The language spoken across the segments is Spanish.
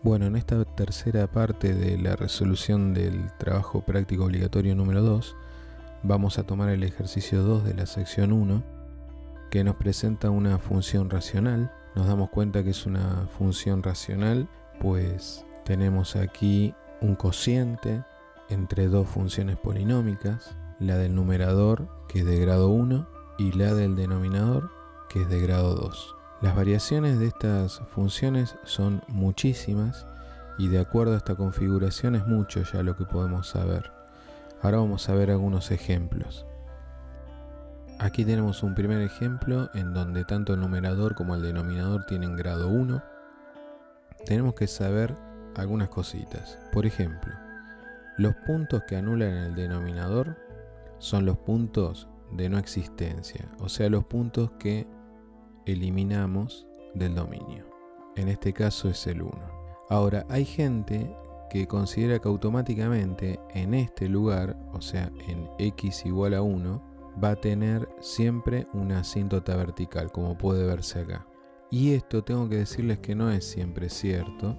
Bueno, en esta tercera parte de la resolución del trabajo práctico obligatorio número 2, vamos a tomar el ejercicio 2 de la sección 1, que nos presenta una función racional. Nos damos cuenta que es una función racional, pues tenemos aquí un cociente entre dos funciones polinómicas, la del numerador, que es de grado 1, y la del denominador, que es de grado 2. Las variaciones de estas funciones son muchísimas y de acuerdo a esta configuración es mucho ya lo que podemos saber. Ahora vamos a ver algunos ejemplos. Aquí tenemos un primer ejemplo en donde tanto el numerador como el denominador tienen grado 1. Tenemos que saber algunas cositas. Por ejemplo, los puntos que anulan el denominador son los puntos de no existencia, o sea, los puntos que eliminamos del dominio. En este caso es el 1. Ahora, hay gente que considera que automáticamente en este lugar, o sea, en x igual a 1, va a tener siempre una asíntota vertical, como puede verse acá. Y esto tengo que decirles que no es siempre cierto,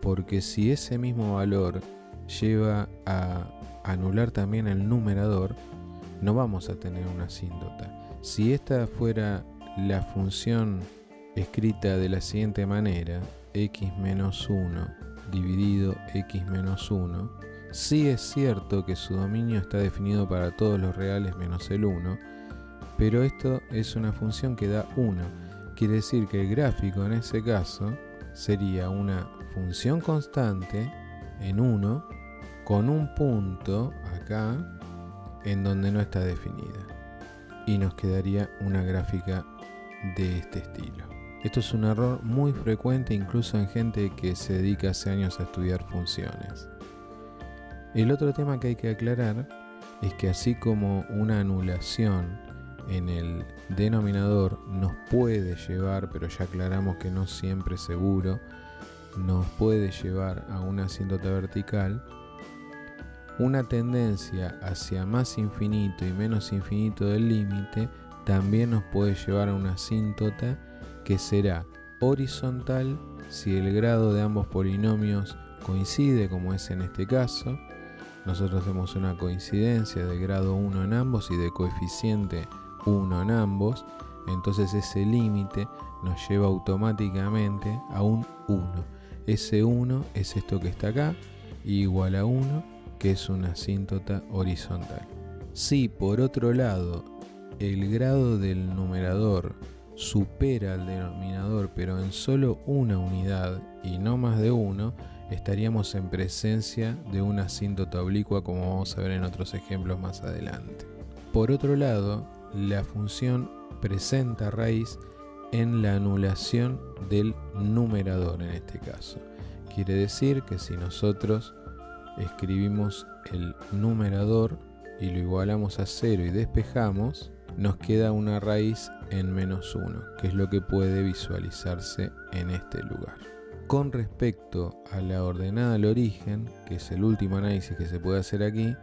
porque si ese mismo valor lleva a anular también el numerador, no vamos a tener una asíntota. Si esta fuera la función escrita de la siguiente manera, x menos 1 dividido x menos 1, sí es cierto que su dominio está definido para todos los reales menos el 1, pero esto es una función que da 1. Quiere decir que el gráfico en ese caso sería una función constante en 1 con un punto acá en donde no está definida. Y nos quedaría una gráfica de este estilo. Esto es un error muy frecuente incluso en gente que se dedica hace años a estudiar funciones. El otro tema que hay que aclarar es que así como una anulación en el denominador nos puede llevar, pero ya aclaramos que no siempre es seguro, nos puede llevar a una asíntota vertical, una tendencia hacia más infinito y menos infinito del límite también nos puede llevar a una asíntota que será horizontal si el grado de ambos polinomios coincide, como es en este caso. Nosotros tenemos una coincidencia de grado 1 en ambos y de coeficiente 1 en ambos, entonces ese límite nos lleva automáticamente a un 1. Ese 1 es esto que está acá, igual a 1, que es una asíntota horizontal. Si por otro lado el grado del numerador supera al denominador pero en solo una unidad y no más de 1, estaríamos en presencia de una asíntota oblicua, como vamos a ver en otros ejemplos más adelante. Por otro lado, la función presenta raíz en la anulación del numerador en este caso. Quiere decir que si nosotros escribimos el numerador y lo igualamos a 0 y despejamos, nos queda una raíz en menos 1, que es lo que puede visualizarse en este lugar. Con respecto a la ordenada al origen, que es el último análisis que se puede hacer aquí,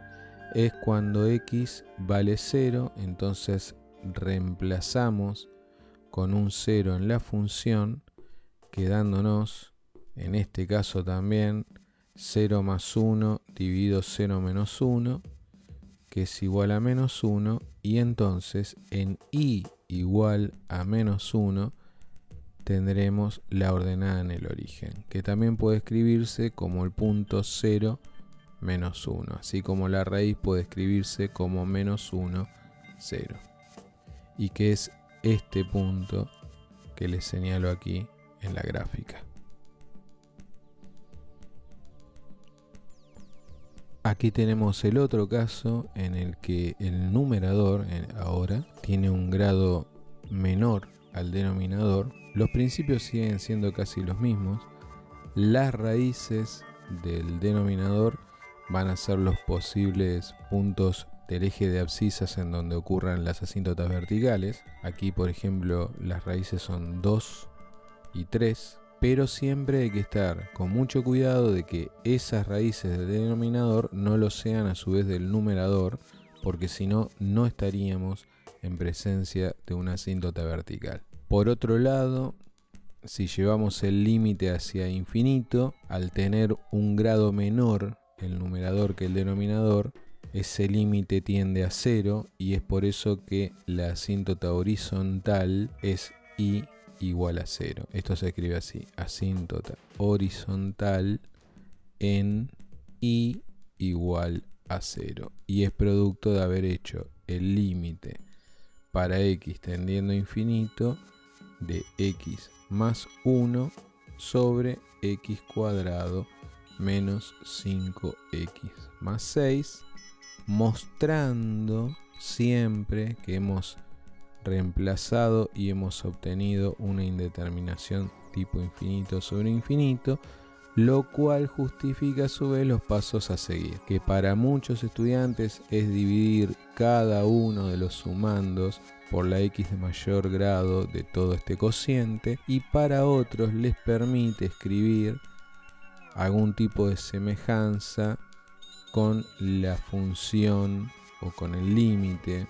es cuando x vale 0, entonces reemplazamos con un 0 en la función, quedándonos, en este caso también, 0 más 1 dividido 0 menos 1, que es igual a menos 1, y entonces en i igual a menos 1 tendremos la ordenada en el origen, que también puede escribirse como el punto 0 menos 1, así como la raíz puede escribirse como menos 1, 0, y que es este punto que les señalo aquí en la gráfica. Aquí tenemos el otro caso en el que el numerador ahora tiene un grado menor al denominador. Los principios siguen siendo casi los mismos. Las raíces del denominador van a ser los posibles puntos del eje de abscisas en donde ocurran las asíntotas verticales. Aquí, por ejemplo, las raíces son 2 y 3. Pero siempre hay que estar con mucho cuidado de que esas raíces del denominador no lo sean a su vez del numerador, porque si no, no estaríamos en presencia de una asíntota vertical. Por otro lado, si llevamos el límite hacia infinito, al tener un grado menor el numerador que el denominador, ese límite tiende a 0 y es por eso que la asíntota horizontal es i igual a 0. Esto se escribe así: asíntota horizontal en i igual a 0. Y es producto de haber hecho el límite para x tendiendo a infinito de x más 1 sobre x cuadrado menos 5x más 6, mostrando siempre que hemos reemplazado y hemos obtenido una indeterminación tipo infinito sobre infinito, lo cual justifica a su vez los pasos a seguir, que para muchos estudiantes es dividir cada uno de los sumandos por la x de mayor grado de todo este cociente, y para otros les permite escribir algún tipo de semejanza con la función o con el límite,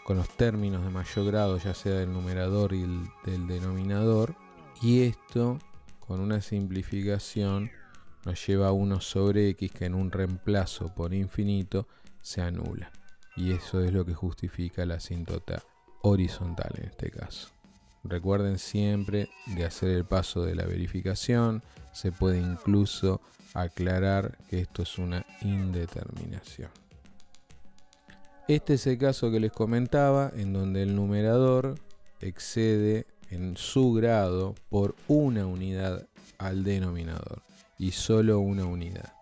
con los términos de mayor grado, ya sea del numerador y del denominador, y esto con una simplificación nos lleva a 1 sobre x, que en un reemplazo por infinito se anula, y eso es lo que justifica la asíntota horizontal en este caso. Recuerden siempre de hacer el paso de la verificación. Se puede incluso aclarar que esto es una indeterminación. Este es el caso que les comentaba, en donde el numerador excede en su grado por una unidad al denominador, y solo una unidad.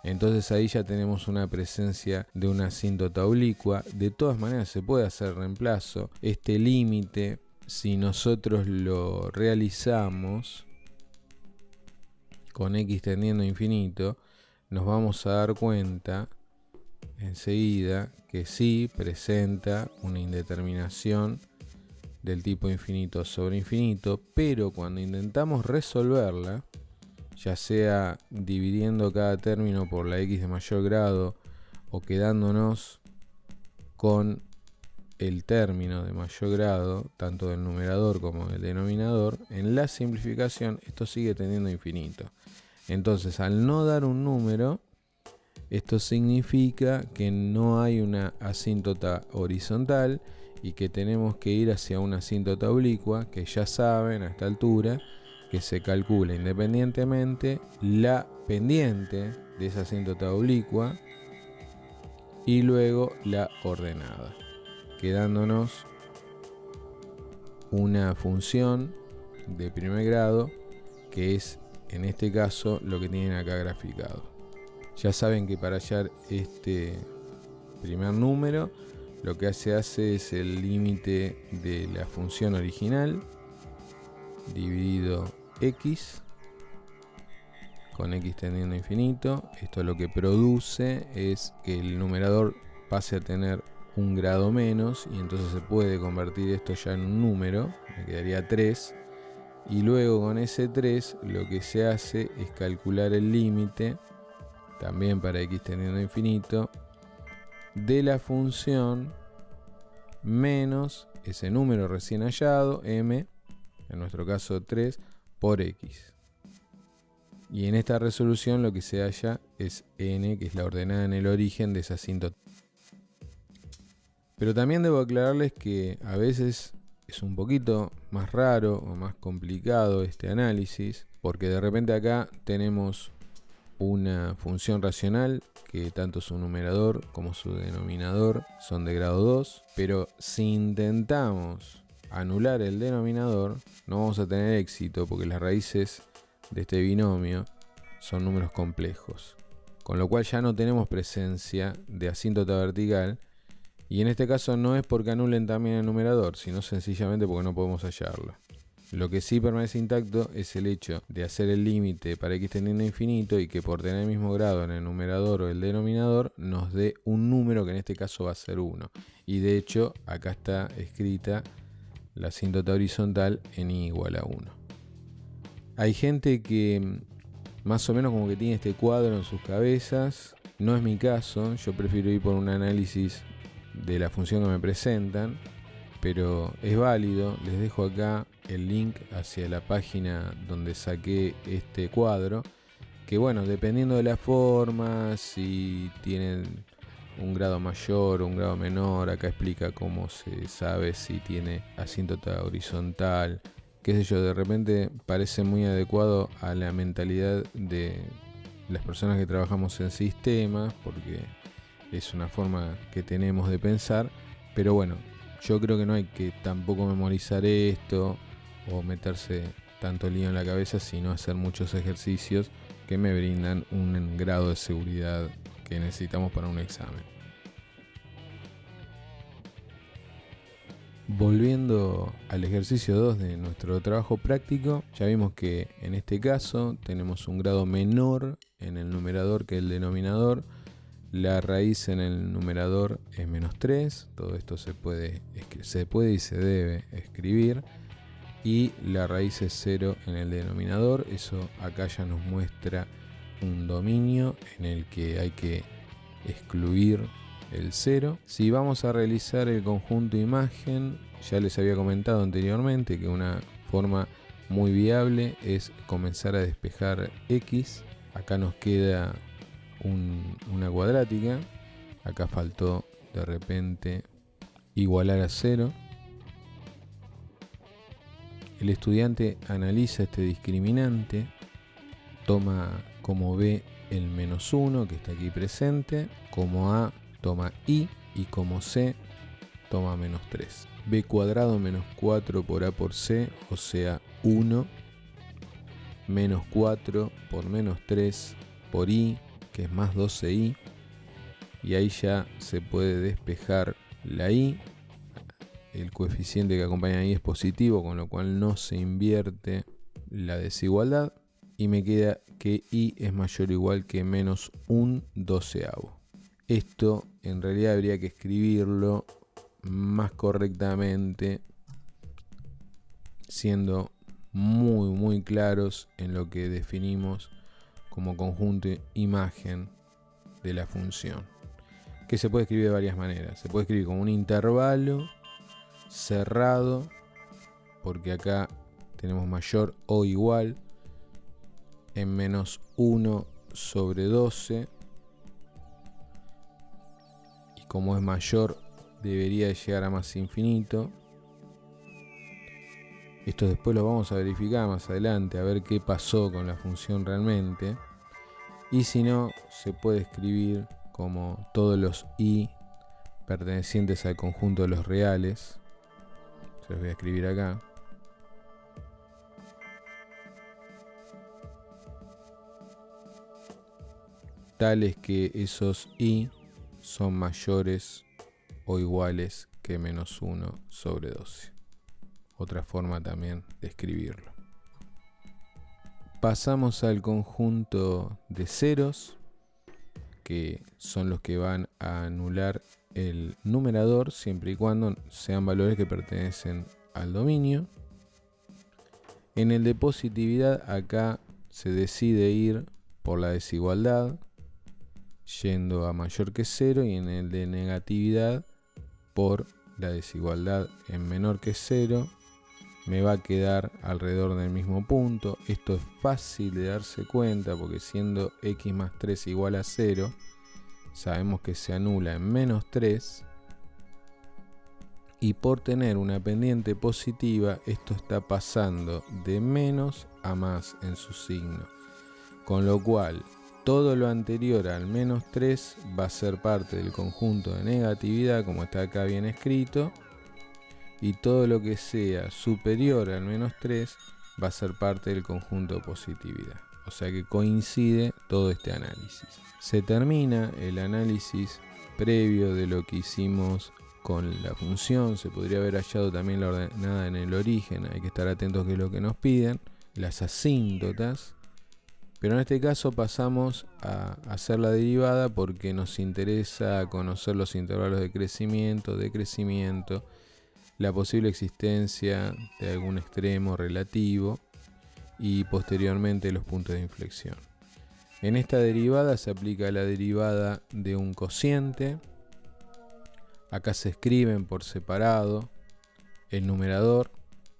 Entonces ahí ya tenemos una presencia de una asíntota oblicua. De todas maneras se puede hacer reemplazo. Este límite, si nosotros lo realizamos con x tendiendo a infinito, nos vamos a dar cuenta enseguida que sí presenta una indeterminación del tipo infinito sobre infinito, pero cuando intentamos resolverla, ya sea dividiendo cada término por la x de mayor grado o quedándonos con el término de mayor grado, tanto del numerador como del denominador, en la simplificación esto sigue tendiendo a infinito. Entonces, al no dar un número, esto significa que no hay una asíntota horizontal y que tenemos que ir hacia una asíntota oblicua, que ya saben a esta altura que se calcula independientemente la pendiente de esa asíntota oblicua y luego la ordenada, quedándonos una función de primer grado, que es en este caso lo que tienen acá graficado. Ya saben que para hallar este primer número, lo que se hace es el límite de la función original dividido x con x tendiendo a infinito. Esto lo que produce es que el numerador pase a tener un grado menos, y entonces se puede convertir esto ya en un número, me quedaría 3, y luego con ese 3 lo que se hace es calcular el límite, también para x tendiendo a infinito, de la función menos ese número recién hallado, m, en nuestro caso 3, por x. Y en esta resolución lo que se halla es n, que es la ordenada en el origen de esa asíntota. Pero también debo aclararles que a veces es un poquito más raro o más complicado este análisis, porque de repente acá tenemos una función racional que tanto su numerador como su denominador son de grado 2, pero si intentamos anular el denominador no vamos a tener éxito, porque las raíces de este binomio son números complejos, con lo cual ya no tenemos presencia de asíntota vertical, y en este caso no es porque anulen también el numerador, sino sencillamente porque no podemos hallarlo. Lo que sí permanece intacto es el hecho de hacer el límite para x tendiendo a infinito y que por tener el mismo grado en el numerador o el denominador nos dé un número que en este caso va a ser 1. Y de hecho acá está escrita la asíntota horizontal en i igual a 1. Hay gente que más o menos como que tiene este cuadro en sus cabezas. No es mi caso, yo prefiero ir por un análisis de la función que me presentan, pero es válido. Les dejo acá el link hacia la página donde saqué este cuadro, que bueno, dependiendo de la forma, si tienen un grado mayor o un grado menor, acá explica cómo se sabe si tiene asíntota horizontal, qué sé yo, de repente parece muy adecuado a la mentalidad de las personas que trabajamos en sistemas, porque es una forma que tenemos de pensar, pero bueno, yo creo que no hay que tampoco memorizar esto o meterse tanto lío en la cabeza, sino hacer muchos ejercicios que me brindan un grado de seguridad que necesitamos para un examen. Volviendo al ejercicio 2 de nuestro trabajo práctico, ya vimos que en este caso tenemos un grado menor en el numerador que el denominador. La raíz en el numerador es menos 3, todo esto se puede y se debe escribir. Y la raíz es 0 en el denominador, eso acá ya nos muestra un dominio en el que hay que excluir el 0. Si vamos a realizar el conjunto imagen, ya les había comentado anteriormente que una forma muy viable es comenzar a despejar X. Acá nos queda una cuadrática, acá faltó de repente igualar a 0. El estudiante analiza este discriminante, toma como B el menos 1 que está aquí presente, como A toma I y como C toma menos 3. B cuadrado menos 4 por A por C, o sea 1, menos 4 por menos 3 por I, que es más 12I, y ahí ya se puede despejar la I. El coeficiente que acompaña ahí es positivo, con lo cual no se invierte la desigualdad. Y me queda que I es mayor o igual que menos un doceavo. Esto en realidad habría que escribirlo más correctamente, siendo muy claros en lo que definimos como conjunto imagen de la función, que se puede escribir de varias maneras. Se puede escribir como un intervalo cerrado, porque acá tenemos mayor o igual en menos 1 sobre 12, y como es mayor debería llegar a más infinito. Esto después lo vamos a verificar más adelante, a ver qué pasó con la función realmente. Y si no, se puede escribir como todos los I pertenecientes al conjunto de los reales. Se los voy a escribir acá. Tales que esos I son mayores o iguales que menos 1 sobre 12. Otra forma también de escribirlo. Pasamos al conjunto de ceros, que son los que van a anular el numerador siempre y cuando sean valores que pertenecen al dominio. En el de positividad acá se decide ir por la desigualdad, yendo a mayor que 0, y en el de negatividad por la desigualdad en menor que 0. Me va a quedar alrededor del mismo punto. Esto es fácil de darse cuenta porque siendo x más 3 igual a 0, sabemos que se anula en menos 3. Y por tener una pendiente positiva, esto está pasando de menos a más en su signo. Con lo cual, todo lo anterior al menos 3 va a ser parte del conjunto de negatividad, como está acá bien escrito. Y todo lo que sea superior al menos 3 va a ser parte del conjunto de positividad. O sea que coincide todo este análisis. Se termina el análisis previo de lo que hicimos con la función. Se podría haber hallado también la ordenada en el origen. Hay que estar atentos que es lo que nos piden. Las asíntotas. Pero en este caso pasamos a hacer la derivada porque nos interesa conocer los intervalos de crecimiento, decrecimiento, la posible existencia de algún extremo relativo y posteriormente los puntos de inflexión. En esta derivada se aplica la derivada de un cociente. Acá se escriben por separado el numerador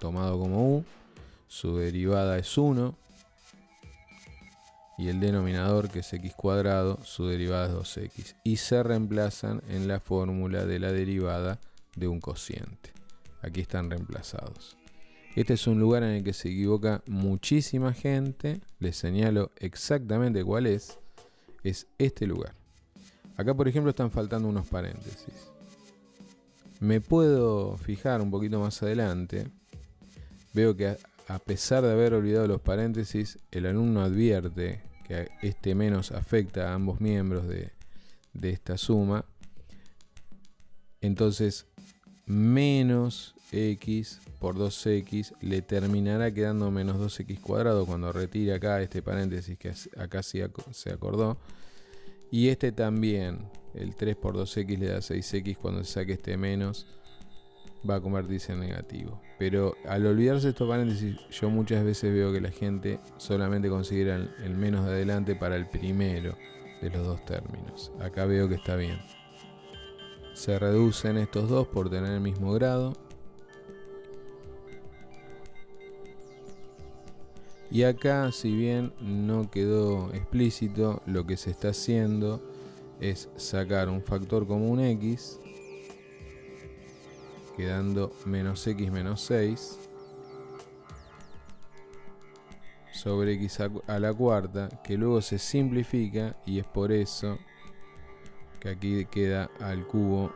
tomado como u, su derivada es 1, y el denominador, que es x cuadrado, su derivada es 2x. Y se reemplazan en la fórmula de la derivada de un cociente. Aquí están reemplazados. Este es un lugar en el que se equivoca muchísima gente. Les señalo exactamente cuál es. Es este lugar. Acá, por ejemplo, están faltando unos paréntesis. Me puedo fijar un poquito más adelante. Veo que a pesar de haber olvidado los paréntesis, el alumno advierte que este menos afecta a ambos miembros de esta suma. Entonces, menos x por 2x le terminará quedando menos 2x cuadrado cuando retire acá este paréntesis que acá se acordó. Y este también, el 3 por 2x le da 6x, cuando se saque este menos va a convertirse en negativo. Pero al olvidarse estos paréntesis, yo muchas veces veo que la gente solamente considera el menos de adelante para el primero de los dos términos. Acá veo que está bien. Se reducen estos dos por tener el mismo grado. Y acá, si bien no quedó explícito, lo que se está haciendo es sacar un factor común x, quedando menos x menos 6, sobre x a la cuarta, que luego se simplifica, y es por eso que aquí queda al cubo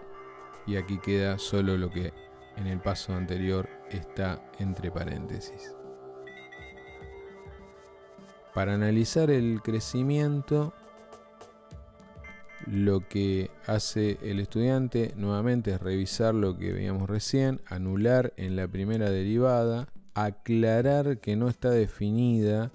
y aquí queda solo lo que en el paso anterior está entre paréntesis. Para analizar el crecimiento, lo que hace el estudiante nuevamente es revisar lo que veíamos recién, anular en la primera derivada, aclarar que no está definida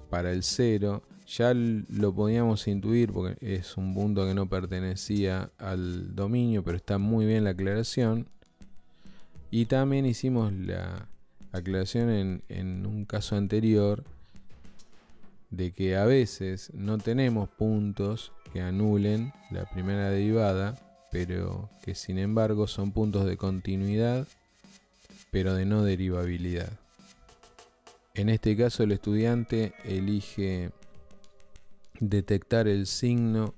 para el 0. Ya lo podíamos intuir porque es un punto que no pertenecía al dominio, pero está muy bien la aclaración. Y también hicimos la aclaración en un caso anterior de que a veces no tenemos puntos que anulen la primera derivada, pero que sin embargo son puntos de continuidad, pero de no derivabilidad. En este caso el estudiante elige detectar el signo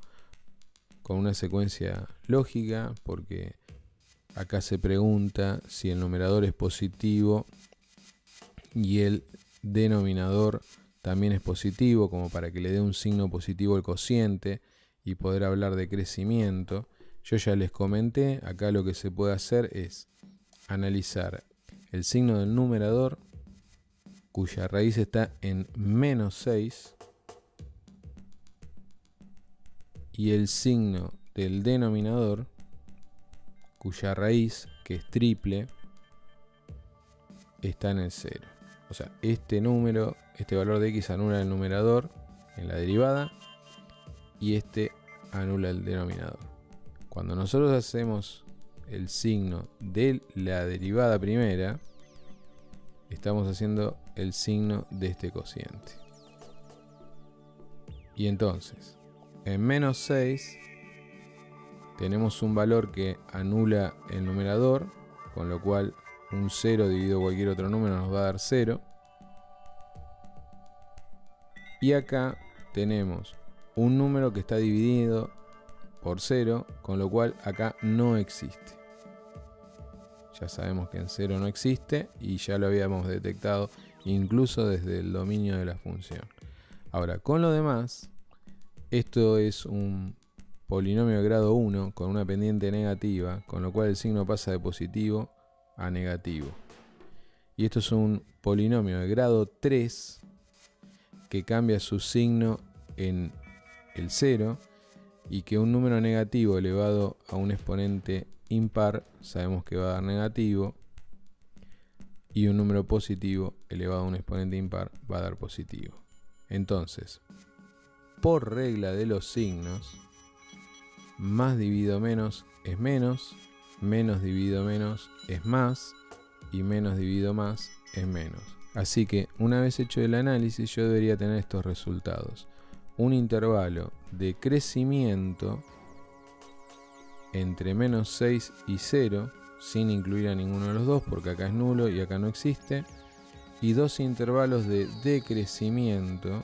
con una secuencia lógica, porque acá se pregunta si el numerador es positivo y el denominador también es positivo, como para que le dé un signo positivo al cociente y poder hablar de crecimiento. Yo ya les comenté, acá lo que se puede hacer es analizar el signo del numerador, cuya raíz está en menos 6, y el signo del denominador, cuya raíz, que es triple, está en el 0. O sea, este valor de x anula el numerador en la derivada y este anula el denominador. Cuando nosotros hacemos el signo de la derivada primera, estamos haciendo el signo de este cociente. Y entonces, en menos 6 tenemos un valor que anula el numerador, con lo cual un 0 dividido cualquier otro número nos va a dar 0. Y acá tenemos un número que está dividido por 0, con lo cual acá no existe. Ya sabemos que en 0 no existe y ya lo habíamos detectado incluso desde el dominio de la función. Ahora, con lo demás, esto es un polinomio de grado 1 con una pendiente negativa, con lo cual el signo pasa de positivo a negativo. Y esto es un polinomio de grado 3 que cambia su signo en el 0, y que un número negativo elevado a un exponente impar sabemos que va a dar negativo, y un número positivo elevado a un exponente impar va a dar positivo. Entonces, por regla de los signos, más dividido menos es menos, menos dividido menos es más, y menos dividido más es menos. Así que una vez hecho el análisis, yo debería tener estos resultados: un intervalo de crecimiento entre menos 6 y 0, sin incluir a ninguno de los dos, porque acá es nulo y acá no existe. Y dos intervalos de decrecimiento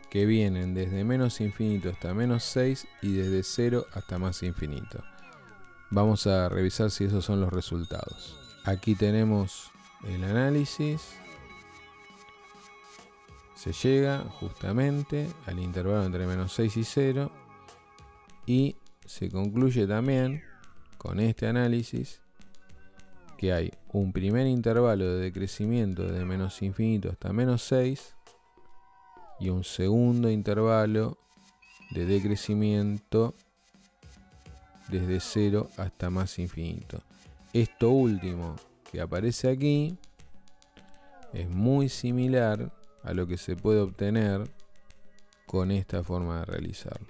que vienen desde menos infinito hasta menos 6 y desde 0 hasta más infinito. Vamos a revisar si esos son los resultados. Aquí tenemos el análisis. Se llega justamente al intervalo entre menos 6 y 0 y se concluye también con este análisis que hay un primer intervalo de decrecimiento desde menos infinito hasta menos 6 y un segundo intervalo de decrecimiento desde 0 hasta más infinito. Esto último que aparece aquí es muy similar a lo que se puede obtener con esta forma de realizarlo.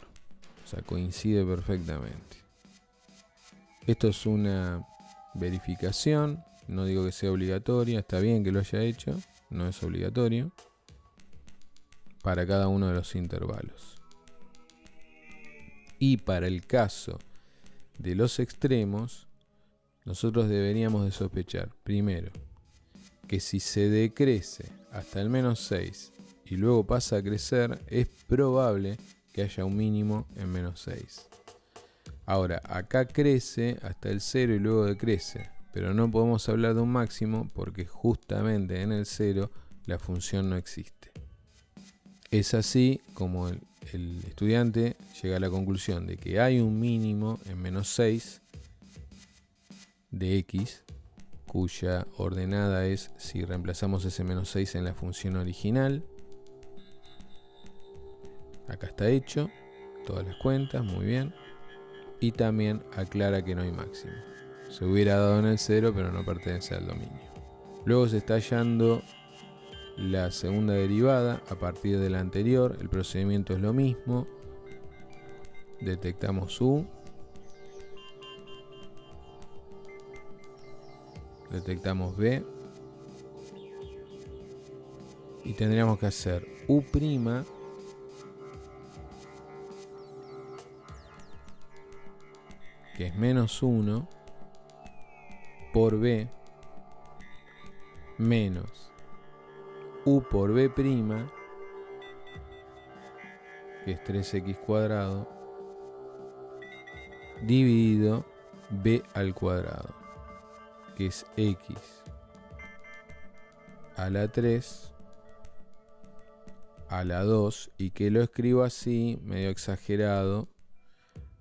O sea, coincide perfectamente. Esto es una verificación, no digo que sea obligatoria, está bien que lo haya hecho, no es obligatorio para cada uno de los intervalos. Y para el caso de los extremos, nosotros deberíamos de sospechar, primero, que si se decrece hasta el menos 6 y luego pasa a crecer, es probable que haya un mínimo en menos 6. Ahora, acá crece hasta el 0 y luego decrece, pero no podemos hablar de un máximo porque justamente en el 0 la función no existe. Es así como el estudiante llega a la conclusión de que hay un mínimo en menos 6 de x, cuya ordenada es si reemplazamos ese menos 6 en la función original. Acá está hecho, todas las cuentas, muy bien. Y también aclara que no hay máximo. Se hubiera dado en el 0, pero no pertenece al dominio. Luego se está hallando la segunda derivada a partir de la anterior. El procedimiento es lo mismo. Detectamos U. Detectamos B. Y tendríamos que hacer U', que es menos 1, por B, menos U por B', que es 3x cuadrado, dividido B al cuadrado, que es x a la 3 a la 2, y que lo escribo así, medio exagerado,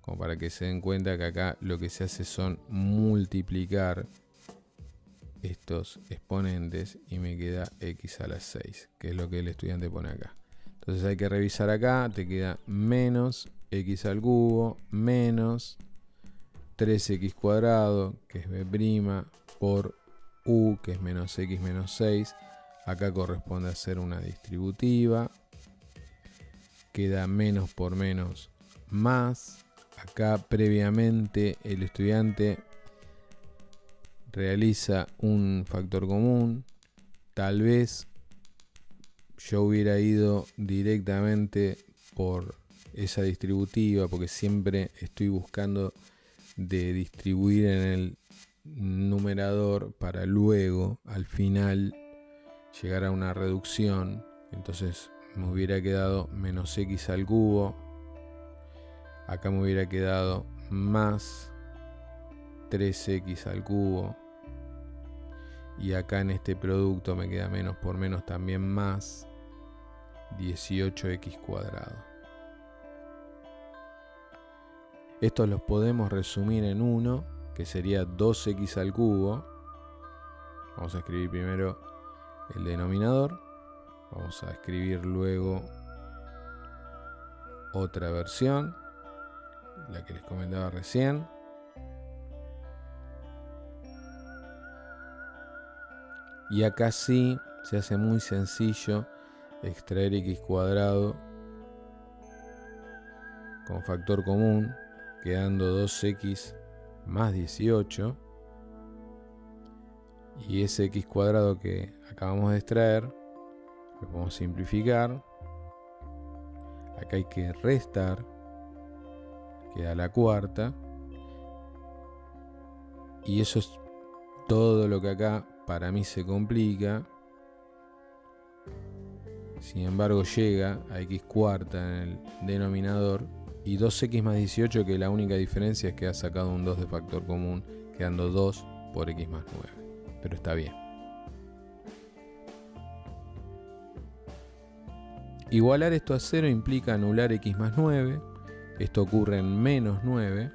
como para que se den cuenta que acá lo que se hace son multiplicar estos exponentes y me queda x a la 6, que es lo que el estudiante pone acá. Entonces hay que revisar acá, te queda menos x al cubo menos 3x cuadrado, que es b', por u, que es menos x menos 6. Acá corresponde hacer una distributiva. Queda menos por menos más. Acá previamente el estudiante realiza un factor común. Tal vez yo hubiera ido directamente por esa distributiva, porque siempre estoy buscando de distribuir en el numerador para luego al final llegar a una reducción. Entonces me hubiera quedado menos x al cubo, acá me hubiera quedado más 3x al cubo, y acá en este producto me queda menos por menos también más 18x cuadrado. Estos los podemos resumir en uno, que sería 2x al cubo. Vamos a escribir primero el denominador. Vamos a escribir luego otra versión, la que les comentaba recién. Y acá sí se hace muy sencillo extraer x cuadrado con factor común, quedando 2x más 18. Y ese x cuadrado que acabamos de extraer lo podemos simplificar. Acá hay que restar, queda la cuarta. Y eso es todo lo que acá para mí se complica. Sin embargo llega a x cuarta en el denominador y 2x más 18, que la única diferencia es que ha sacado un 2 de factor común, quedando 2 por x más 9. Pero está bien. Igualar esto a 0 implica anular x más 9. Esto ocurre en menos 9.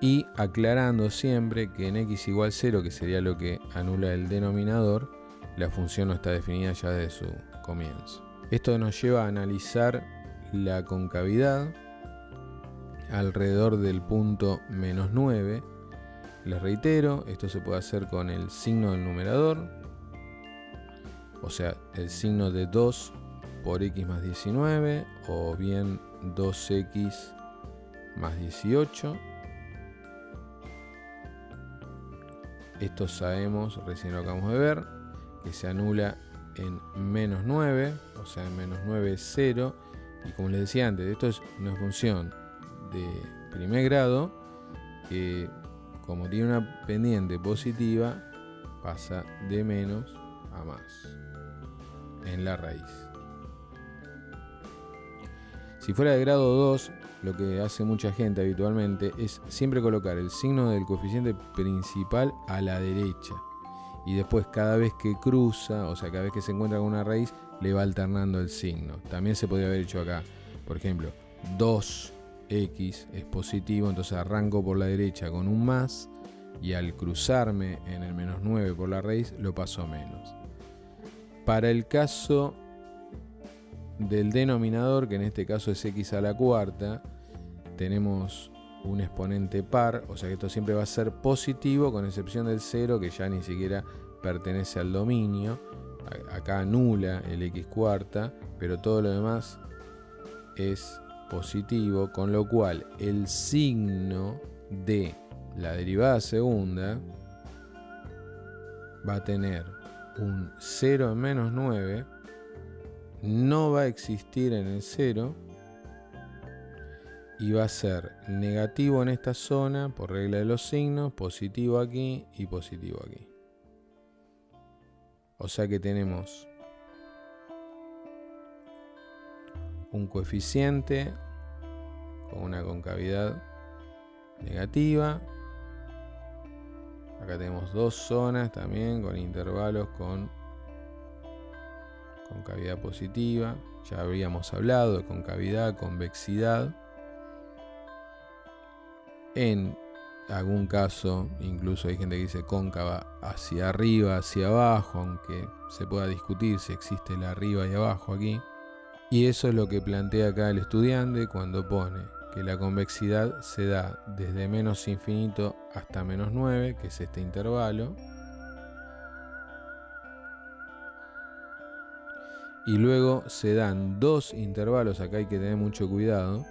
Y aclarando siempre que en x igual 0, que sería lo que anula el denominador, la función no está definida ya desde su comienzo. Esto nos lleva a analizar la concavidad alrededor del punto menos 9. Les reitero, esto se puede hacer con el signo del numerador, o sea, el signo de 2 por x más 19, o bien 2x más 18. Esto sabemos, recién lo acabamos de ver, que se anula en menos 9, o sea, en menos 9 es 0. Y como les decía antes, esto es una función de primer grado que, como tiene una pendiente positiva, pasa de menos a más en la raíz. Si fuera de grado 2, lo que hace mucha gente habitualmente es siempre colocar el signo del coeficiente principal a la derecha. Y después cada vez que cruza, o sea, cada vez que se encuentra con una raíz, le va alternando el signo. También se podría haber hecho acá. Por ejemplo, 2x es positivo, entonces arranco por la derecha con un más, y al cruzarme en el menos 9 por la raíz, lo paso a menos. Para el caso del denominador, que en este caso es x a la cuarta, tenemos un exponente par, o sea que esto siempre va a ser positivo, con excepción del 0, que ya ni siquiera pertenece al dominio. Acá anula el x cuarta, pero todo lo demás es positivo, con lo cual el signo de la derivada segunda va a tener un 0 en menos 9, no va a existir en el 0, y va a ser negativo en esta zona por regla de los signos, positivo aquí y positivo aquí. O sea que tenemos un coeficiente con una concavidad negativa. Acá tenemos dos zonas también con intervalos con concavidad positiva. Ya habíamos hablado de concavidad, convexidad. En algún caso, incluso hay gente que dice cóncava hacia arriba, hacia abajo, aunque se pueda discutir si existe el arriba y abajo aquí. Y eso es lo que plantea acá el estudiante cuando pone que la convexidad se da desde menos infinito hasta menos 9, que es este intervalo. Y luego se dan dos intervalos, acá hay que tener mucho cuidado,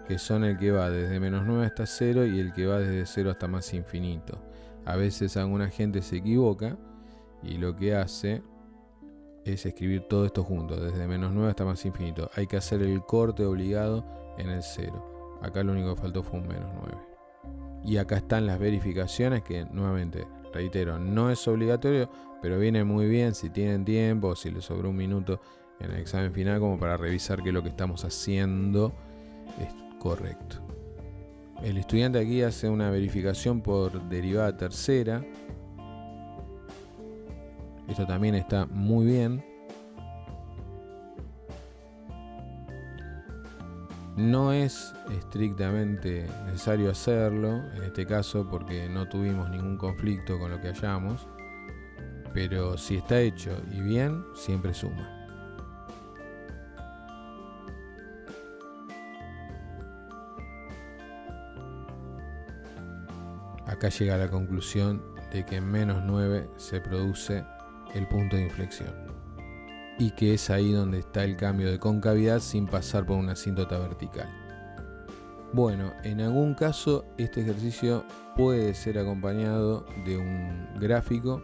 que son el que va desde menos 9 hasta 0 y el que va desde 0 hasta más infinito. A veces alguna gente se equivoca y lo que hace es escribir todo esto junto, desde menos 9 hasta más infinito. Hay que hacer el corte obligado en el 0. Acá lo único que faltó fue un menos 9. Y acá están las verificaciones que, nuevamente, reitero, no es obligatorio, pero viene muy bien si tienen tiempo o si les sobró un minuto en el examen final como para revisar que lo que estamos haciendo es correcto. El estudiante aquí hace una verificación por derivada tercera. Esto también está muy bien. No es estrictamente necesario hacerlo en este caso porque no tuvimos ningún conflicto con lo que hallamos, pero si está hecho y bien, siempre suma. Acá llega a la conclusión de que en menos 9 se produce el punto de inflexión y que es ahí donde está el cambio de concavidad sin pasar por una asíntota vertical. Bueno, en algún caso este ejercicio puede ser acompañado de un gráfico,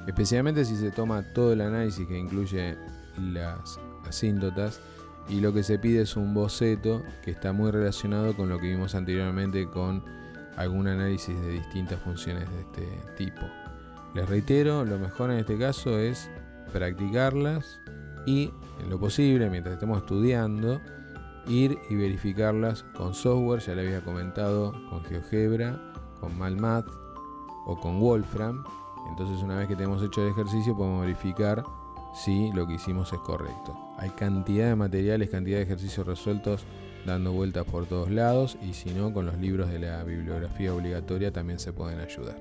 especialmente si se toma todo el análisis que incluye las asíntotas, y lo que se pide es un boceto que está muy relacionado con lo que vimos anteriormente con algún análisis de distintas funciones de este tipo. Les reitero, lo mejor en este caso es practicarlas y, en lo posible, mientras estemos estudiando, ir y verificarlas con software. Ya le había comentado, con GeoGebra, con MalMath o con Wolfram. Entonces, una vez que tenemos hecho el ejercicio, podemos verificar si lo que hicimos es correcto. Hay cantidad de materiales, cantidad de ejercicios resueltos dando vueltas por todos lados, y si no, con los libros de la bibliografía obligatoria también se pueden ayudar.